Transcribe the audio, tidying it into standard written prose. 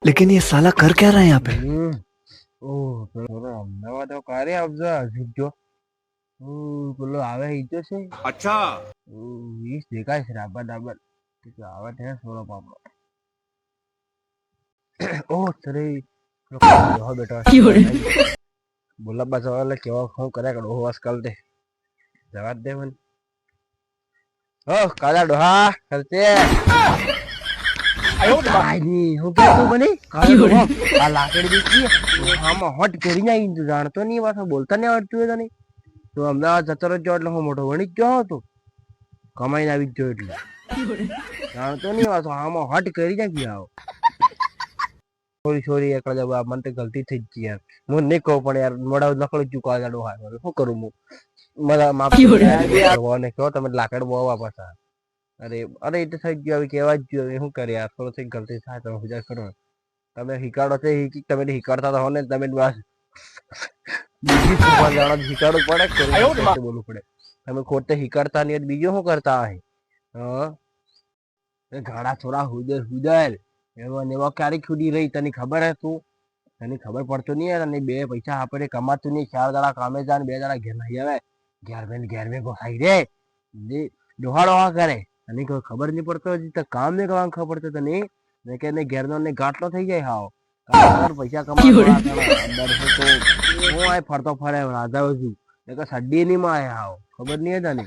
लेकिन ये साला कर क्या रहा है यहाँ पे? ઓહ પેલો અમદાવાદ તો કારે આવજો જો પેલો આવે ઈ તો છે अच्छा વીસ દેખાય છે રાબર રાબર આવે છે સોલો પાપડો ઓહ સરે હો બેટા બોલા બસ હવે કેવા હું કર્યા કરો હોસ કાલ દે જવાબ દે મને ઓ કાલા ડોહા કરતે આઈ હું કે તું બની કાલા ડોહા આ લાકડી દીધી આમાં હટ કરી ના તું જાણતો નહીં પાછો બોલતા નહીં આવડતું હોય તને તું અમદાવાદ જતો રહ્યો એટલે હું મોટો વણી જ ગયો હતો કમાઈને આવી જ ગયો એટલે જાણતો નહીં પાછો આમાં હટ કરી ના ગયા સોરી એકલા જવા મને તો ગલતી થઈ જ ગઈ યાર હું નહીં કહું પણ યાર મોડા નકળી ચૂકા જાડો હા શું કરું હું મને માફ ને કહો તમે લાકડ બહુ પાછા અરે અરે એ તો થઈ ગયું હવે કેવા જ ગયું શું કરે યાર થોડો થઈ ગલતી થાય તમે વિચાર કરો તમે હિકાડો છે તમે હિકાડતા તો હો ને તમે બસ બીજી હિકાડવું પડે બોલવું પડે તમે ખોટે હિકાડતા નહીં બીજું શું કરતા હે ઘાડા થોડા હુદર એમાં એવા ક્યારે ખુદી રહી તને ખબર હે તું તને ખબર પડતો નહીં અને બે પૈસા આપણે કમાતું નહીં 4 દાડા કામે જાય ને 2 દાડા ઘેર નહીં આવે ઘેર મેં ગોસાઈ રે ડોહા ડોહા કરે તને કોઈ ખબર નહીં પડતો હજી તો કામ નહીં કરવાનું ખબર પડતો તને ને કે ઘેર નો ગાંઠલો થઈ જાય હાવ પૈસા કમાવા હું આ ફરતો ફરે રાજા છું ને કે સડ્ડી નહીં માં હાવ ખબર નહીં તને